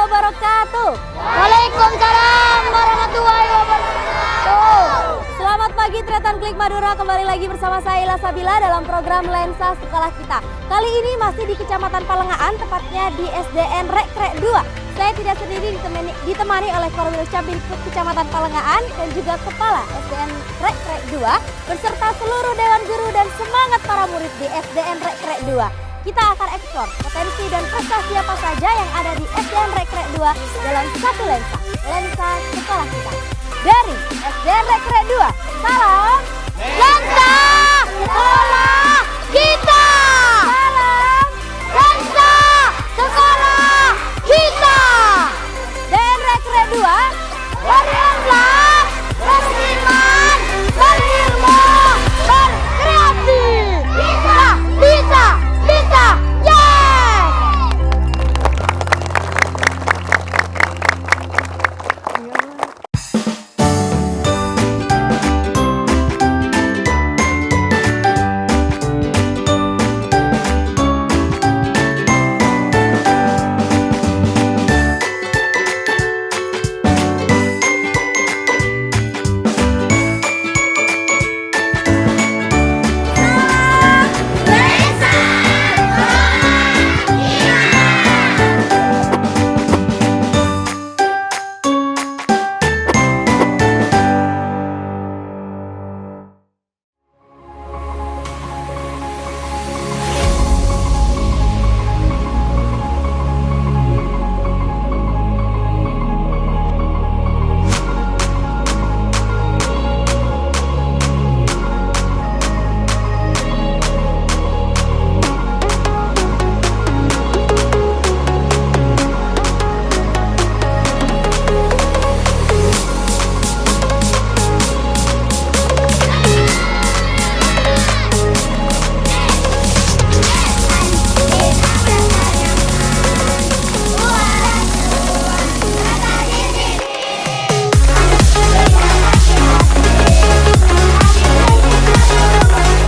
wabarakatuh. Waalaikumsalam warahmatullahi wabarakatuh. Selamat pagi Tretan Klik Madura, kembali lagi bersama saya Ila Sabila dalam program Lensa Sekolah Kita. Kali ini masih di Kecamatan Palengaan, tepatnya di SDN Rekre 2. Saya tidak sendiri, ditemani oleh Korwil Campinput Kecamatan Palengaan dan juga Kepala SDN Rekre 2 beserta seluruh Dewan Guru dan semangat para murid di SDN Rekre 2. Kita akan eksplor potensi dan prestasi apa saja yang ada di SDN Rekre 2 dalam satu lensa sekolah kita. Dari SDN Rekre 2, salam Lensa sekolah kita. Salam Lensa sekolah kita. SDN Rekre 2. Beriman, beriman, berilmu, berkreasi. Bisa, bisa, bisa. Yes!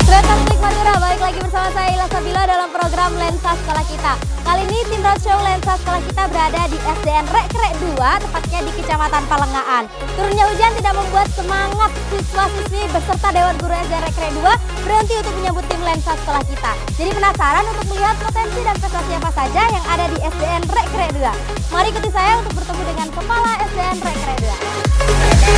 Tretan Klik Madura, balik lagi bersama saya Ila Sabila dalam program Lensa Sekolah Kita. Kali ini tim roadshow Lensa Sekolah Kita berada di SDN Rekre 2, tepatnya di Kecamatan Palengaan. Turunnya hujan tidak membuat semangat siswa-siswi beserta Dewan Guru SDN Rekre 2 berhenti untuk menyambut tim Lensa Sekolah Kita. Jadi penasaran untuk melihat potensi dan prestasi apa saja yang ada di SDN Rekre 2. Mari ikuti saya untuk bertemu dengan Kepala SDN Rekre 2.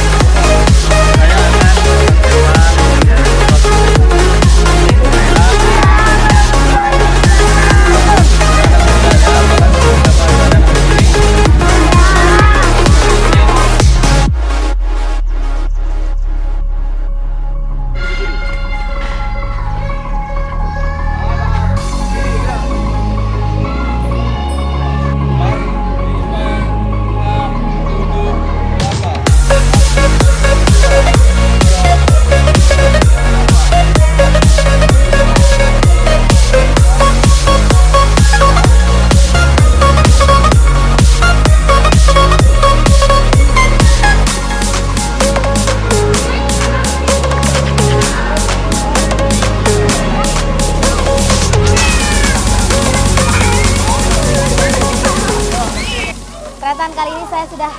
Tretan, kali ini saya sudah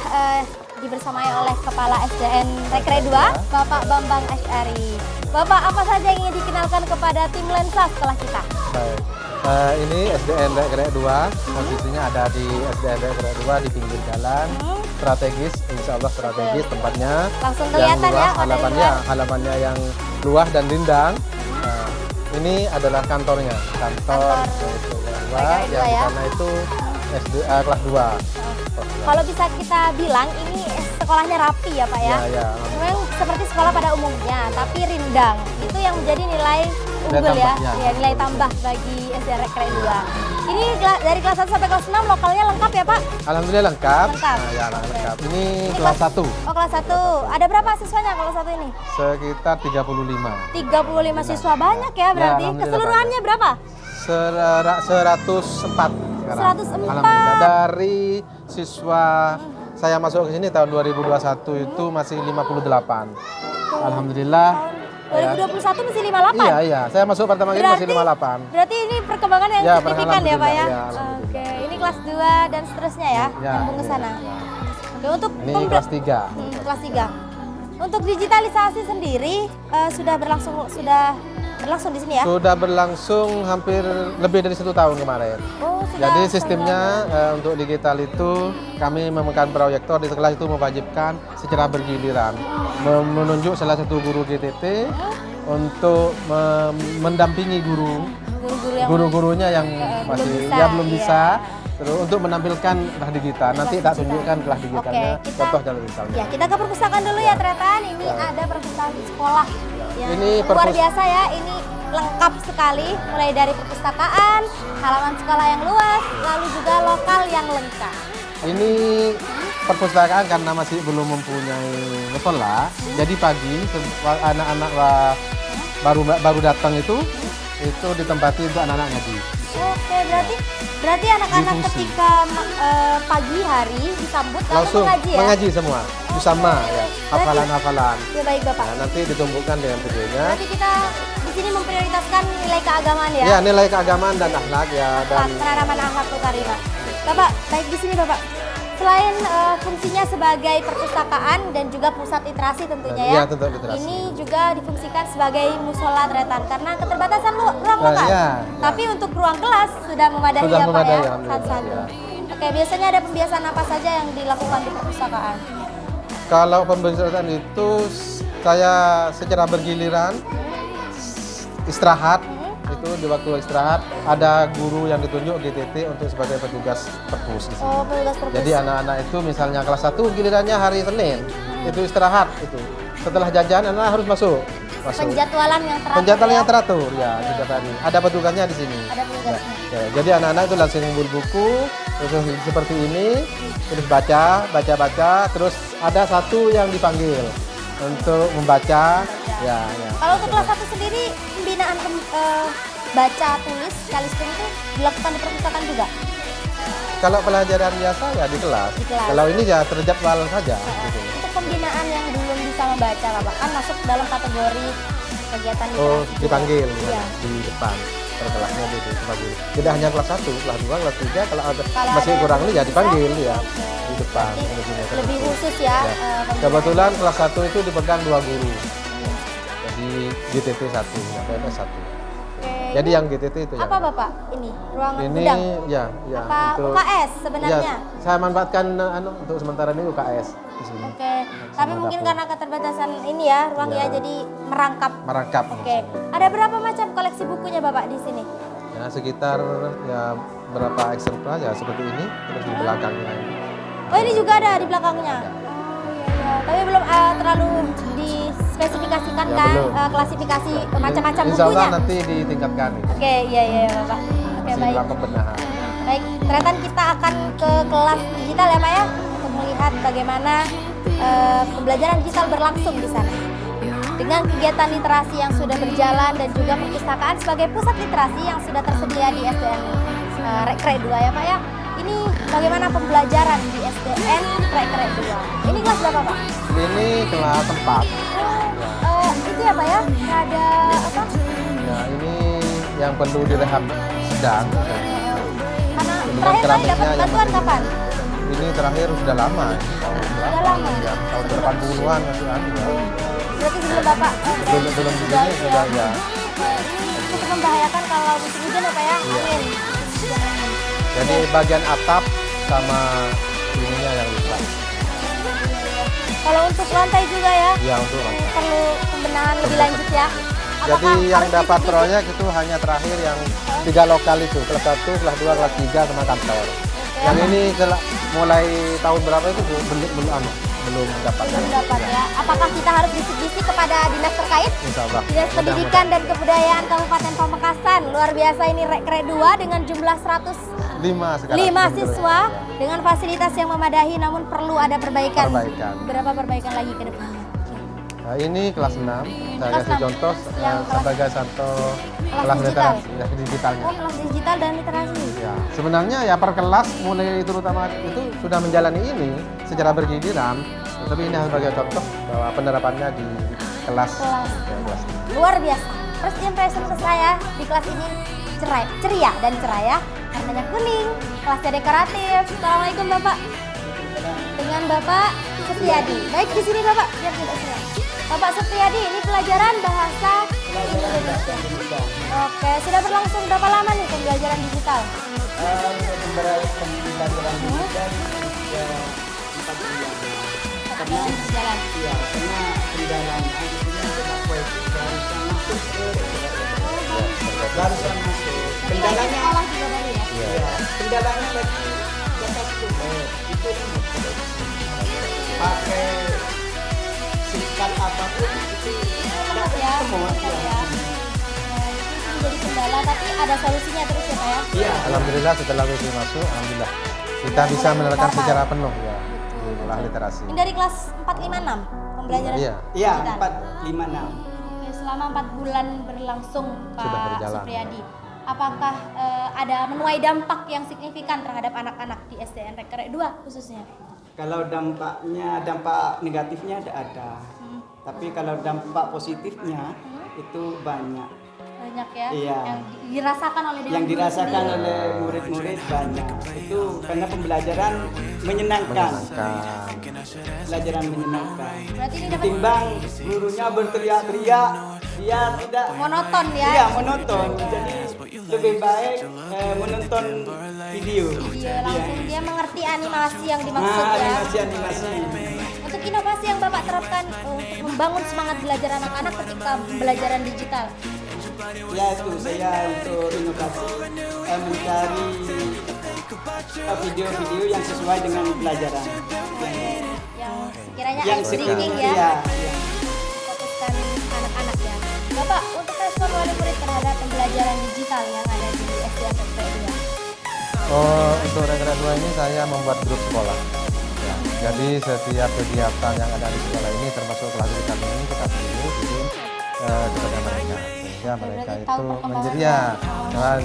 dibersamai oleh Kepala SDN Rekre 2, Bapak Bambang Asyari. Bapak, apa saja yang ingin dikenalkan kepada tim Lensa Sekolah Kita? Baik. Ini SDN Rekre 2, posisinya ada di SDN Rekre 2 di pinggir jalan, strategis, insya Allah strategis tempatnya. Langsung kelihatan yang luas, ya, dari halamannya yang luas dan rindang. Ini adalah kantornya, kantor Rekre 2 yang di ya. sana itu kelas 2. Kalau bisa kita bilang ini sekolahnya rapi ya Pak ya? Ya. Memang seperti sekolah pada umumnya, tapi rindang. Itu yang menjadi nilai unggul ya, tambah, ya. nilai tambah bagi SDN Rekre 2. Ini dari kelas 1 sampai kelas 6 lokalnya lengkap ya Pak? Alhamdulillah lengkap. Lengkap. Ya, lengkap. Ini kelas 1. Oh kelas 1. Ada berapa siswanya kalau satu ini? Sekitar 35. 35 siswa, banyak ya berarti. alhamdulillah Keseluruhannya berapa? 104 sekarang. 104. Alhamdulillah. Dari siswa saya masuk ke sini tahun 2021 itu masih 58. Alhamdulillah. 2021 masih 58? Iya. Saya masuk pertama kali masih 58. Berarti ini perkembangan yang Ya, signifikan ya Pak ya? alhamdulillah, Oke, ini kelas kelas 2 dan seterusnya ya, Ya, nyambung ke sana. ya. Oke, untuk Ini kelas 3. kelas 3. Untuk digitalisasi sendiri sudah berlangsung di sini ya? Sudah berlangsung hampir lebih dari 1 tahun kemarin. Oh, sudah. Jadi sistemnya untuk digital itu kami memegang proyektor di kelas itu mewajibkan secara bergiliran menunjuk salah satu guru GTT untuk mendampingi guru-gurunya yang masih belum bisa, terus untuk menampilkan kelas digital. Nanti tak tunjukkan kelas digitalnya, contoh dalam digitalnya. Ya, kita ke perpustakaan dulu ya, Tretan. Ini ada perpustakaan sekolah. Yang Ini luar biasa ya, ini lengkap sekali, mulai dari perpustakaan, halaman sekolah yang luas, lalu juga lokal yang lengkap. Ini perpustakaan karena masih belum mempunyai musola, jadi pagi anak-anak baru datang itu ditempati untuk anak-anak ngaji. Oke, berarti anak-anak Difungsi. ketika pagi hari disambut langsung Langsung mengaji ya? mengaji semua, bersama ya, hafalan-hafalan. Ya baik Bapak. Nah, nanti ditumbuhkan dengan videonya. Berarti kita di sini memprioritaskan nilai keagamaan ya? Ya, nilai keagamaan dan akhlak ya, dan penanaman akhlakul karimah. Bapak, baik di sini Bapak. Selain fungsinya sebagai perpustakaan dan juga pusat literasi tentunya ya. Iya, tentu literasi. Ini juga difungsikan sebagai musola Tretan karena keterbatasan ruang lokal. Iya, Tapi untuk ruang kelas sudah memadai Sudah ya Pak memadai, ya. alhamdulillah, Satu-satu. ya. Oke, biasanya ada pembiasaan apa saja yang dilakukan di perpustakaan? kalau pembicaraan itu saya secara bergiliran istirahat. Itu di waktu istirahat ada guru yang ditunjuk GTT untuk sebagai petugas perpus di sini. Oh, petugas perpus. Jadi anak-anak itu misalnya kelas 1 gilirannya hari Senin, itu istirahat itu. Setelah jajan anak harus masuk. Penjadwalan yang teratur. Penjadwalan yang ya? teratur ya, juga tadi. Ada petugasnya di sini. Ada petugasnya. Ya, jadi anak-anak itu langsung ngumpul buku, terus seperti ini, terus baca, terus ada satu yang dipanggil untuk membaca. Ya. Kalau untuk kelas 1 sendiri pembinaan baca tulis kalistung itu dilakukan di perpustakaan juga? Kalau pelajaran biasa ya di kelas. Di kelas. Kalau ini ya terjadwal saja. Gitu. Untuk pembinaan yang belum bisa membaca Bapak kan masuk dalam kategori kegiatan Oh, literasi dipanggil juga. Iya. di depan per kelasnya gitu dipanggil. Tidak hanya kelas 1, kelas 2, kelas 3 kalau ada Kalau masih ada kurang yang ini ya bisa, dipanggil ya oke. di depan. Berarti lebih khusus ya. Ya. pembinaan. Kebetulan kelas 1 itu dipegang 2 guru. Jadi GTT 1, PNS 1. Oke. Jadi yang GTT itu ya. Apa Bapak? Ini ruang Ini gudang. ya Apa untuk UKS sebenarnya? Ya, saya manfaatkan untuk sementara ini UKS di sini. Oke. Tapi mungkin karena keterbatasan ini ya ruangnya Ya. jadi merangkap. Merangkap. Oke. Ada berapa macam koleksi bukunya Bapak di sini? Ya sekitar ya berapa eksemplar ya seperti ini terus di belakangnya ini. Oh, ini juga ada di belakangnya. Oh iya. Tapi belum terlalu dispesifikasikan Ya, kan belum. klasifikasi macam-macam Insya Allah bukunya. nanti ditingkatkan. Oke, iya Bapak. Oke, Masih baik. dalam pembenahan. Baik, Tretan kita akan ke kelas digital ya Pak ya untuk melihat bagaimana pembelajaran digital berlangsung di sana. Dengan kegiatan literasi yang sudah berjalan dan juga perpustakaan sebagai pusat literasi yang sudah tersedia di SDN Rekre 2 ya Pak ya. Ini bagaimana pembelajaran di SDN Rekre 2? Ini kelas berapa Pak? Ini kelas 4. Itu ya Pak ya, ada apa? Ya ini yang perlu direhab sedang. Karena Dengan terakhir kali keramiknya dapat yang bantuan masih- kapan? Ini terakhir sudah lama. Tahun berapa? lama. Ya, tahun 80-an masih ada. Ya. Berarti sebelum Bapak Belum di sini sudah ya. Ini cukup membahayakan kalau musim hujan ya Pak ya, Iya. amin. Jadi bagian atap sama ininya yang rusak. Kalau untuk lantai juga ya, Ya untuk lantai. perlu pembenahan lebih lanjut ya. Jadi Apakah yang harus dapat bisik-bisik? proyek itu hanya terakhir yang 3 lokal itu, kelas 1, kelas 2, kelas 3 sama kantor. Yang ini mulai tahun berapa itu belum dapat. Belum dapat ya. Apakah kita harus bisik-bisik kepada dinas terkait? Insya Allah. Dinas Pendidikan dan Kebudayaan Kabupaten Pamekasan. Luar biasa ini Rekre 2 dengan jumlah 5 sekarang. 105 siswa dengan fasilitas yang memadai namun perlu ada perbaikan. Perbaikan. Berapa perbaikan lagi ke depan? Nah, ini kelas 6. Saya Kelas kasih 6. contoh Yang sebagai satu kelas kelas digital. literasi ya, digitalnya. Oh, kelas digital dan literasi. Ya, sebenarnya ya per kelas mulai terutama itu sudah menjalani ini secara bergiliran, tapi ini sebagai contoh bahwa penerapannya di kelas. Kelas. Ya, kelas. Luar biasa. First impression ke saya di kelas ini ceria dan cerah ya. warnanya kuning, kelasnya dekoratif. Assalamualaikum Bapak. Dengan Bapak Supriyadi. Baik, di sini Bapak, biar tidak silang. Bapak Supriyadi, ini pelajaran bahasa Indonesia. Oke, sudah berlangsung berapa lama nih pembelajaran digital? Pembelajaran digital ya 4 bulan. Karena Berjalan. ya, karena kendalanya di sini adalah wifi barusan masuk ke barusan masuk. Kendalanya Sekolah juga baru ya? ya, kendalanya lagi data sumber itu pakai singkat apapun itu Lemah ya? semua Lemah ya. ya? Nah, itu menjadi kendala, tapi ada solusinya terus ya Pak ya? Iya. Alhamdulillah setelah wifi masuk, alhamdulillah kita bisa mulai menerapkan normal. secara penuh ya di kelas literasi. Ini dari kelas 456 pembelajaran Iya. Iya, digital. 456. Oke, selama 4 bulan berlangsung Sudah Pak berjalan. Supriyadi, apakah ada menuai dampak yang signifikan terhadap anak-anak di SDN Rekre 2 khususnya? Kalau dampak negatifnya ada. Tapi kalau dampak positifnya itu banyak. Banyak ya? Iya. Yang dirasakan oleh Dewan Yang Guru dirasakan sendiri. oleh murid-murid banyak. Itu karena pembelajaran menyenangkan. Pelajaran menyenangkan. Berarti ini dapat Ketimbang gurunya berteriak-teriak, dia tidak monoton ya? Iya, monoton. Jadi lebih baik menonton video. Dia langsung dia mengerti animasi yang dimaksud Nah, ya. animasi. Untuk inovasi yang Bapak terapkan untuk membangun semangat belajar anak-anak ketika pembelajaran digital. Ya itu saya untuk inovasi mencari video-video yang sesuai dengan pelajaran. Yang sekiranya Yang eye-breaking ya. Iya. Fokuskan anak-anak ya. Bapak, untuk respon wali murid terhadap pembelajaran digital yang ada di SDN Rekre 2. Oh, untuk Rekre 2 ini saya membuat grup sekolah. Ya, jadi setiap kegiatan yang ada di sekolah ini termasuk kelas kita ini kita kirim kepada mereka. Sehingga mereka berarti itu tahu perkembangan menjadi ya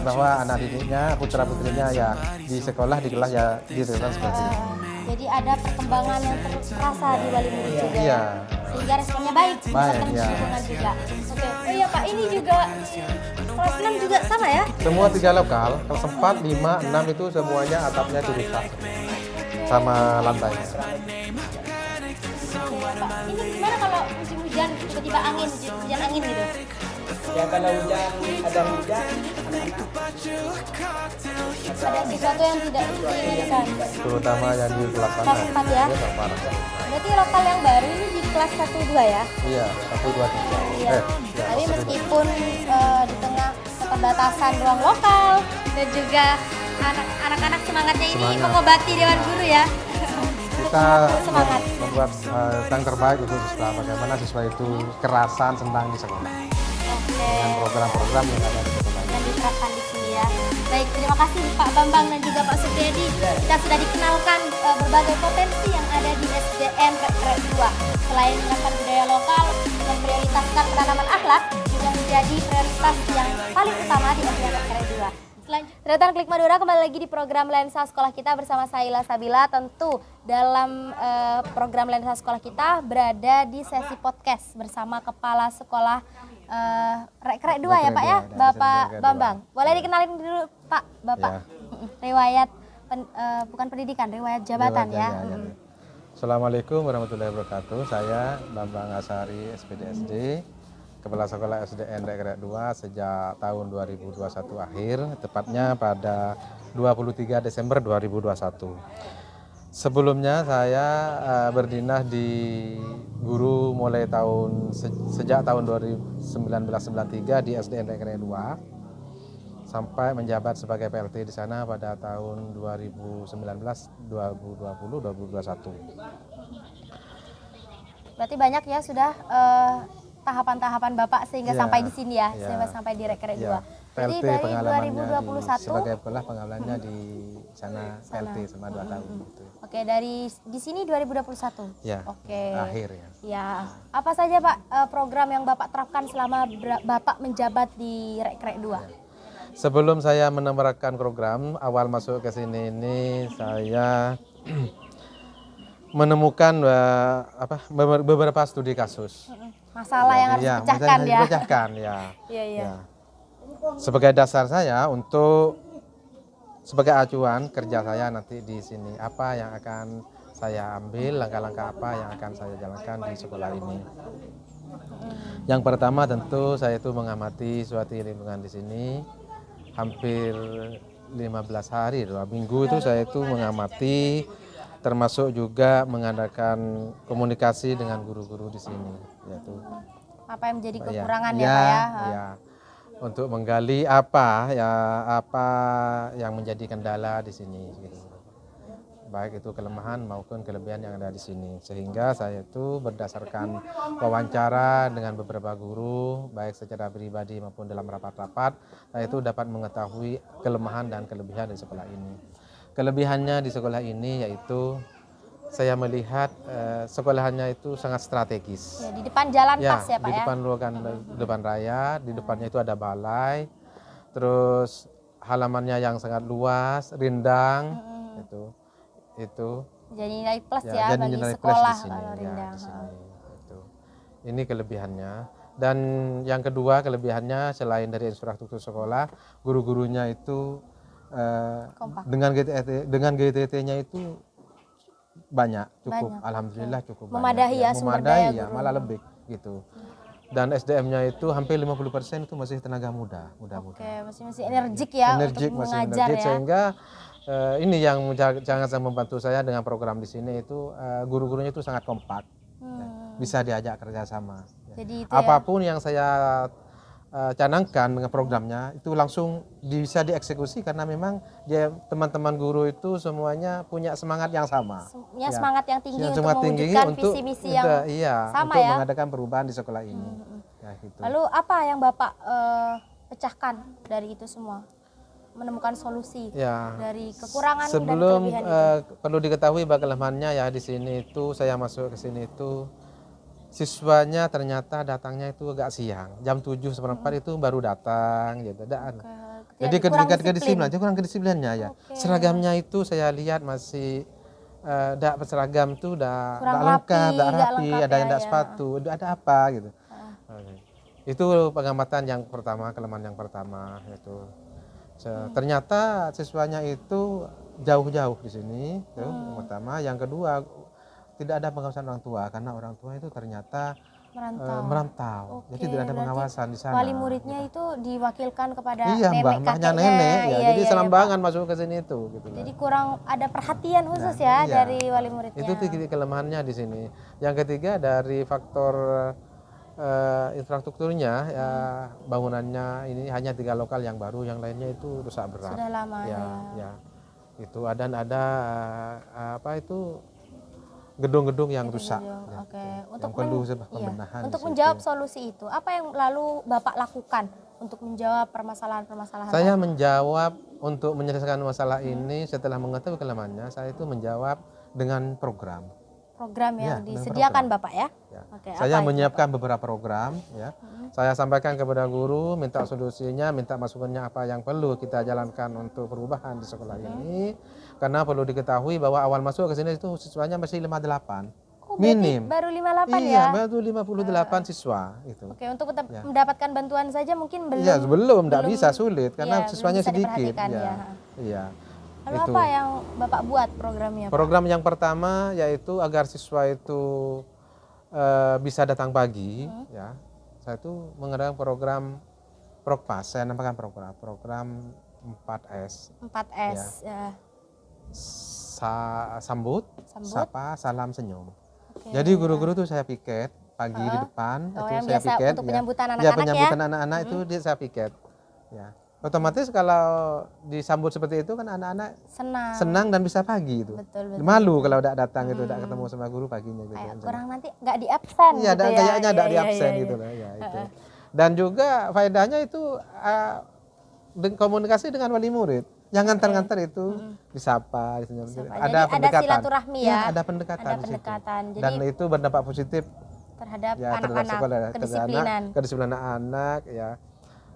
bahwa anak didiknya, putra putrinya ya di sekolah di kelas ya diterima seperti ini. Jadi ada perkembangan yang terasa di wali murid juga Iya. ya. Sehingga responnya baik, Baik, mendapatkan ya. dukungan juga. Oke. Oh iya Pak, ini juga kelas 6 juga sama ya? Semua 3 lokal, kelas 4, 5, 6 itu semuanya atapnya itu rusak sama lantainya. Oke, Pak. Ini gimana kalau musim hujan tiba-tiba angin, hujan angin gitu? Ya kalau ada hujan, Ada sesuatu yang tidak diinginkan. Terutama yang di kelas sana. Kelas 4 ya? Iya, parah. Berarti lokal yang baru ini di kelas 1 2 ya? Iya, 1, 2, 3. Iya. Ya, Tapi 1, 2, 3. meskipun di tengah keterbatasan ruang lokal dan juga anak-anak semangatnya ini Semangat. mengobati Dewan Guru ya. Kita Semangat. membuat yang terbaik untuk siswa. Bagaimana siswa itu kerasan senang di sekolah Oke. dengan program-program yang ada di sekolah. Yang diterapkan di sini ya. Baik, terima kasih Pak Bambang dan juga Pak Supriyadi. Kita sudah dikenalkan berbagai potensi yang ada di SDN Rekre 2. Selain menerapkan budaya lokal, memprioritaskan penanaman akhlak juga menjadi prioritas yang paling utama di SDN Rekre 2. Selanjutnya, Klik Madura kembali lagi di program Lensa Sekolah Kita bersama saya Ila Sabila. Tentu dalam program Lensa Sekolah Kita berada di sesi podcast bersama Kepala Sekolah Rekre 2 ya Pak ya, Rekre 2, Bapak Rekre 2. Bambang. Boleh dikenalin dulu Pak, Bapak. Ya. Riwayat bukan pendidikan, riwayat jabatan ya. Ya. Assalamualaikum warahmatullahi wabarakatuh. Saya Bambang Asari SPDSD, Kepala Sekolah SDN Rekre 2 sejak tahun 2021 akhir, tepatnya pada 23 Desember 2021. Sebelumnya saya berdinas di guru mulai sejak tahun 1993 di SDN Rekre 2 sampai menjabat sebagai PLT di sana pada tahun 2019, 2020, 2021. Berarti banyak ya sudah tahapan-tahapan Bapak sehingga Ya, sampai di sini ya, ya. sehingga sampai di Rekre 2. Ya, Jadi PLT dari pengalamannya 2021 sebagai pengalamannya di sana PLT selama 2 tahun gitu. Oke, dari di sini 2021. Ya, Oke. akhir ya. Ya, apa saja Pak program yang Bapak terapkan selama Bapak menjabat di Rekre 2? Sebelum saya menerapkan program, awal masuk ke sini ini saya menemukan beberapa studi kasus. Masalah yang harus Ya, dipecahkan masalah yang ya. dipecahkan ya. Iya, iya. Ya. Sebagai dasar saya untuk sebagai acuan kerja saya nanti di sini, apa yang akan saya ambil, langkah-langkah apa yang akan saya jalankan di sekolah ini. Yang pertama tentu saya itu mengamati suatu lingkungan di sini hampir 15 hari, 2 minggu itu saya itu mengamati, termasuk juga mengadakan komunikasi dengan guru-guru di sini, yaitu Apa yang menjadi ya, kekurangan ya Pak ya? ya, untuk menggali apa yang menjadi kendala di sini, gitu. Baik itu kelemahan maupun kelebihan yang ada di sini, sehingga saya itu berdasarkan wawancara dengan beberapa guru baik secara pribadi maupun dalam rapat-rapat, saya itu dapat mengetahui kelemahan dan kelebihan di sekolah ini. Kelebihannya di sekolah ini yaitu saya melihat sekolahannya itu sangat strategis. Ya, di depan jalan Ya, pas ya Pak di ya? depan raya, di depannya itu ada balai, terus halamannya yang sangat luas, rindang, itu. Jadi nilai plus ya, Jadi bagi nilai plus sekolah di sini, kalau ya, Rindang. di sini, itu. Ini kelebihannya. Dan yang kedua kelebihannya selain dari infrastruktur sekolah, guru-gurunya itu Kompak. dengan GTT-nya itu banyak, cukup, Banyak, alhamdulillah cukup Memadai banyak. ya sumber daya Memadai ya, guru. malah lebih gitu. Dan SDM-nya itu hampir 50% itu masih tenaga muda. Oke, masih energik ya Energik, untuk masih mengajar energik, ya. sehingga ini yang sangat membantu saya dengan program di sini itu guru-gurunya itu sangat kompak, bisa diajak kerjasama. Jadi itu Apapun yang saya canangkan dengan programnya itu langsung bisa dieksekusi karena memang dia teman-teman guru itu semuanya punya semangat yang sama. ya semangat yang tinggi Yang untuk semangat tinggi mewujudkan untuk visi misi yang sama untuk ya. mengadakan perubahan di sekolah ini. Ya, gitu. Lalu apa yang Bapak pecahkan dari itu semua? Menemukan solusi Ya. dari kekurangan dan Sebelum kelebihan itu. perlu diketahui bahwa kelemahannya ya di sini itu saya masuk ke sini itu siswanya ternyata datangnya itu agak siang, jam 7:15 itu baru datang gitu. Jadi kurang kurang kedisiplinannya ya. Seragamnya itu saya lihat masih seragam tuh udah Kurang lengkap, rapi, udah nggak rapi, lengkap ada yang ya, enggak ya. sepatu, ada apa gitu. Oke. Itu pengamatan yang pertama, kelemahan yang pertama itu. Ternyata siswanya itu jauh-jauh di sini, itu yang pertama. Yang kedua, tidak ada pengawasan orang tua karena orang tua itu ternyata merantau. Oke, Jadi tidak ada berarti pengawasan di sana. Wali muridnya itu diwakilkan kepada Iya, nenek mbahnya kakeknya. nenek ya. Iya, Jadi iya, serambangan masuk ke sini itu gitu loh. Jadi kurang ada perhatian khusus ya Iya. dari wali muridnya. Itu kelemahannya di sini. Yang ketiga dari faktor infrastrukturnya ya, bangunannya ini hanya 3 lokal yang baru, yang lainnya itu rusak berat. Sudah lama ya. ya. Ya. Itu ada apa itu gedung-gedung yang rusak. Ya, Oke, itu. untuk Yang perlu sebuah pembenahan. untuk di situ. menjawab solusi itu, apa yang lalu Bapak lakukan untuk menjawab permasalahan-permasalahan? Saya menjawab untuk menyelesaikan masalah ini setelah mengetahui kelemahannya, saya itu menjawab dengan program. Program Ya, yang dengan disediakan program. Bapak ya? Ya. Oke, Saya apa itu, menyiapkan beberapa program, ya. Saya sampaikan kepada guru, minta solusinya, minta masukannya apa yang perlu kita jalankan untuk perubahan di sekolah ini. Karena perlu diketahui bahwa awal masuk ke sini itu siswanya masih 58. Oh, berarti Minim. baru 58 Iya, ya? baru 58 siswa itu. Oke, untuk Ya. mendapatkan bantuan saja mungkin belum. Iya, belum, enggak bisa, sulit karena Iya, belum siswanya bisa sedikit. diperhatikan, Ya. ya. Iya. Lalu Itu. apa yang Bapak buat programnya, Pak? Program yang pertama yaitu agar siswa itu bisa datang pagi, ya. Saya itu mengadakan program Prokpas. Saya namakan program 4S. 4S ya. Sambut, Sambut. sapa, salam, senyum. Oke. Jadi guru-guru itu saya piket pagi di depan, Oh, itu yang saya biasa piket. untuk Ya. penyambutan Ya, anak-anak penyambutan anak-anak itu saya piket. Ya. Otomatis kalau disambut seperti itu kan anak-anak senang dan bisa pagi itu. Betul, betul. Malu kalau tidak datang itu, tidak ketemu sama guru paginya gitu. Kayak kurang nanti nggak di absen Iya, gitu ya. kayaknya tidak di Iya, absen iya, gitu iya. lah ya itu. Dan juga faedahnya itu komunikasi dengan wali murid. Yang ngantar-ngantar itu disapa, disenyum. Disapa. Ada Jadi pendekatan. ada silaturahmi ya. Ada pendekatan. Ada di situ. pendekatan. Jadi Dan itu berdampak positif terhadap ya terhadap anak-anak, sekolah, kedisiplinan. kedisiplinan anak ya.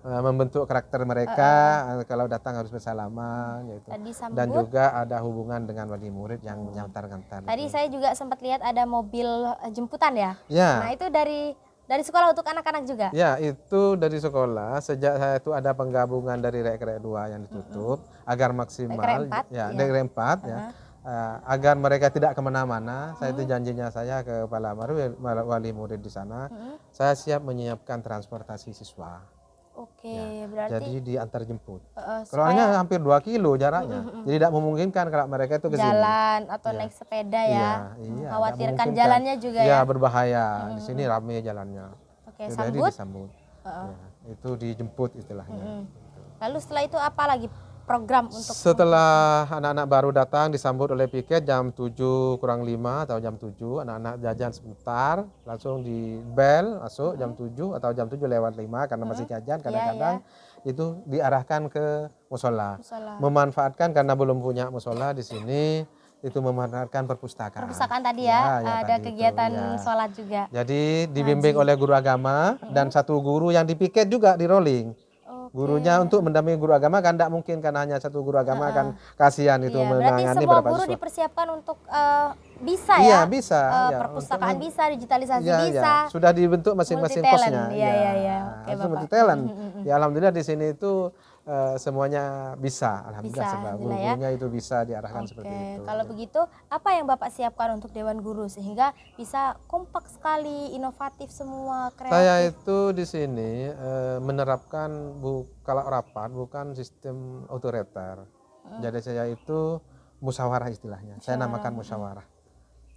Membentuk karakter mereka, kalau datang harus bersalaman yaitu. Tadi sambut. Dan juga ada hubungan dengan wali murid yang mengantar-ngantar. Tadi saya juga sempat lihat ada mobil jemputan ya. Ya. Nah, itu dari Dari sekolah untuk anak-anak juga? Ya, itu dari sekolah. Sejak saya itu ada penggabungan dari Rekre 2 yang ditutup agar maksimal. Rekre 4, ya, ya. Rekre 4 ya. Agar mereka tidak kemana-mana. Saya itu janjinya saya ke kepala wali murid di sana. Saya siap menyiapkan transportasi siswa. Oke, Ya, berarti jadi diantar jemput. supaya Keluarnya hampir 2 kilo jaraknya. Jadi tidak memungkinkan kalau mereka itu ke sini. jalan atau Iya. naik sepeda ya. Iya, Mengkhawatirkan nggak memungkinkan. jalannya juga Iya, ya. berbahaya. Di sini rame jalannya. Oke, Jadi sambut. disambut. Ya, itu dijemput istilahnya. Lalu setelah itu apa lagi program untuk Setelah anak-anak baru datang disambut oleh piket jam 7 kurang 5 atau jam 7, anak-anak jajan sebentar, langsung di bel masuk jam 7 atau jam 7 lewat 5 karena masih jajan kadang-kadang itu diarahkan ke musola. musola? Memanfaatkan karena belum punya musola di sini itu memanfaatkan perpustakaan. Perpustakaan tadi ya, Ya, ada tadi itu, kegiatan ya. sholat juga. Jadi dibimbing oleh guru agama dan satu guru yang dipiket juga di rolling. Gurunya untuk mendampingi guru agama kan tidak mungkin kan hanya satu guru agama kan kasihan itu Iya, berarti menangani semua berapa guru siswa. dipersiapkan untuk bisa ya? Iya, bisa. Ya, perpustakaan untuk- bisa, digitalisasi Ya, bisa. ya. Sudah dibentuk masing-masing Multi-talent. posnya. Iya, iya, iya. Oke, Itu Bapak. multi-talent. Ya alhamdulillah di sini itu semuanya bisa. Bisa, Alhamdulillah sebab alhamdulillah ya. guru-gurunya itu bisa diarahkan Oke, seperti itu. kalau begitu apa yang Bapak siapkan untuk Dewan Guru sehingga bisa kompak sekali, inovatif semua, Saya kreatif? itu di sini menerapkan kalau rapat bukan sistem otoriter. Jadi saya itu musyawarah istilahnya. Saya namakan musyawarah.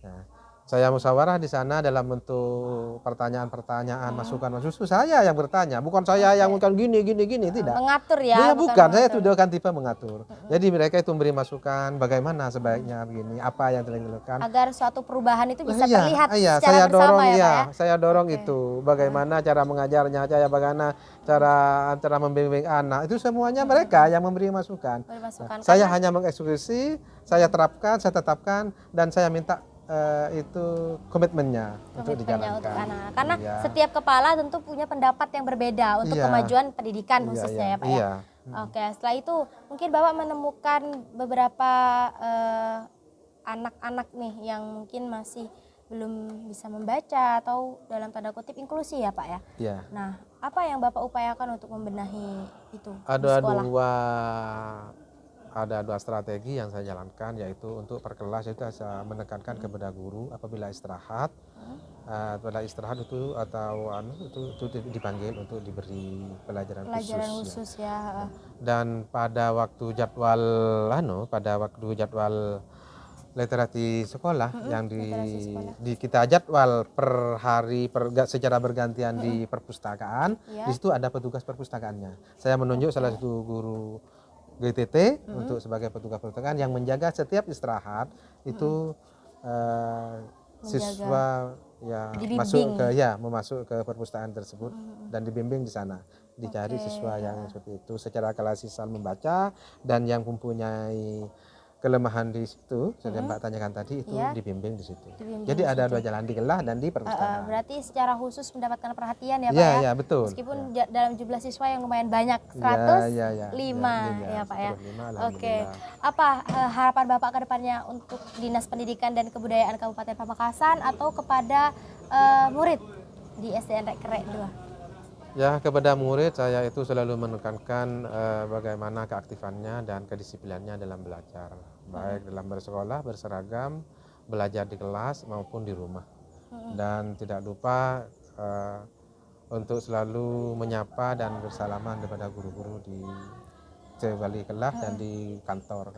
Nah, saya musyawarah di sana dalam bentuk pertanyaan-pertanyaan, masukan-masukan. Saya yang bertanya, bukan saya yang bukan gini tidak. Mengatur ya? Ya, bukan, saya mengatur. itu bukan tipe mengatur. Jadi mereka itu memberi masukan bagaimana sebaiknya begini, apa yang telah dilakukan. Agar suatu perubahan itu bisa Iya, terlihat iya, secara saya bersama dorong, ya, iya, Pak ya? saya dorong Oke. itu bagaimana cara mengajarnya, bagaimana cara membimbing anak itu semuanya mereka yang memberi masukan. Beri masukan. Saya Karena hanya mengeksekusi, saya terapkan, saya tetapkan, dan saya minta itu komitmennya untuk komitmennya dijalankan. untuk anak. Karena Iya. setiap kepala tentu punya pendapat yang berbeda untuk Iya. kemajuan pendidikan Iya, khususnya iya, ya Pak ya. iya. Oke, setelah itu mungkin Bapak menemukan beberapa anak-anak nih yang mungkin masih belum bisa membaca atau dalam tanda kutip inklusi ya Pak ya. Iya. Nah, apa yang Bapak upayakan untuk membenahi itu di Ada sekolah? dua strategi yang saya jalankan, yaitu untuk per kelas itu saya menekankan kepada guru apabila istirahat, itu atau itu dipanggil untuk diberi pelajaran Pelajaran khusus. khusus ya. Dan pada waktu jadwal literasi sekolah yang kita jadwal per hari secara bergantian di perpustakaan, Iya. di situ ada petugas perpustakaannya. Saya menunjuk salah satu guru GTT untuk sebagai petugas perpustakaan yang menjaga setiap istirahat itu siswa ya masuk ke perpustakaan tersebut dan dibimbing di sana, dicari siswa yang seperti itu secara kelasisan membaca dan yang mempunyai kelemahan di situ, saya Mbak tanyakan tadi itu dibimbing di situ. Jadi ada dua jalan, di kelas dan di perpustakaan. Berarti secara khusus mendapatkan perhatian ya Pak Iya, ya? iya, betul. Meskipun dalam jumlah siswa yang lumayan banyak, 105 ya Pak ya. 105, Oke. alhamdulillah. Apa harapan Bapak ke depannya untuk Dinas Pendidikan dan Kebudayaan Kabupaten Pamekasan atau kepada murid di SDN Rekre 2? Ya, kepada murid saya itu selalu menekankan bagaimana keaktifannya dan kedisiplinannya dalam belajar, baik dalam bersekolah, berseragam, belajar di kelas maupun di rumah. Dan tidak lupa untuk selalu menyapa dan bersalaman kepada guru-guru di wali kelas dan di kantor.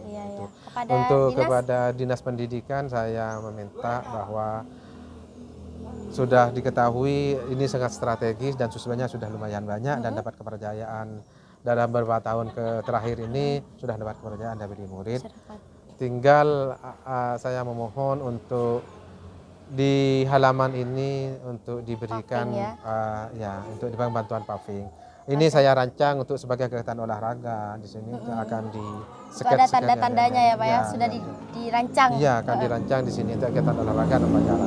Iya, Itu. ya. Kepada dinas pendidikan saya meminta bahwa sudah diketahui ini sangat strategis dan siswanya sudah lumayan banyak dan dapat kepercayaan dalam beberapa tahun terakhir ini sudah dapat kepercayaan dari murid. Tinggal saya memohon untuk di halaman ini untuk diberikan untuk diberikan bantuan paving. Ini saya rancang untuk sebagai kegiatan olahraga di sini akan di ada tanda-tandanya ya Pak ya, sudah dirancang. Iya, akan dirancang di sini untuk kegiatan olahraga dan upacara.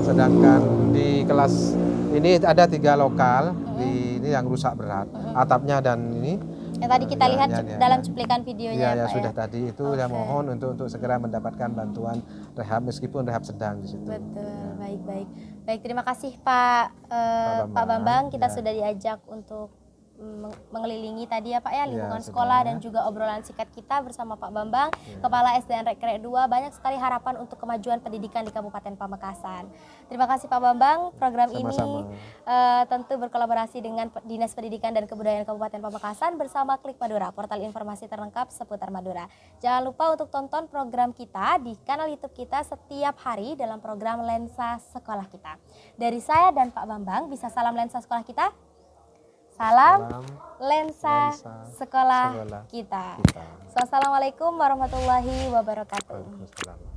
Sedangkan di kelas ini ada 3 lokal ini yang rusak berat, atapnya dan ini. Yang tadi kita lihat dalam cuplikan videonya ya, Pak sudah tadi itu saya mohon untuk segera mendapatkan bantuan rehab meskipun rehab sedang di situ. Betul, baik. baik. Baik, terima kasih Pak Bambang. Kita ya. sudah diajak untuk mengelilingi tadi ya Pak ya lingkungan sudah. sekolah dan juga obrolan singkat kita bersama Pak Bambang, Kepala SDN Rekre 2. Banyak sekali harapan untuk kemajuan pendidikan di Kabupaten Pamekasan. Terima kasih Pak Bambang. Program ini tentu berkolaborasi dengan Dinas Pendidikan dan Kebudayaan Kabupaten Pamekasan bersama Klik Madura, portal informasi terlengkap seputar Madura. Jangan lupa untuk tonton program kita di kanal YouTube kita setiap hari dalam program Lensa Sekolah Kita. Dari saya dan Pak Bambang, bisa salam Lensa Sekolah Kita. Salam Lensa Sekolah Kita. Wassalamualaikum warahmatullahi wabarakatuh. Waalaikumsalam.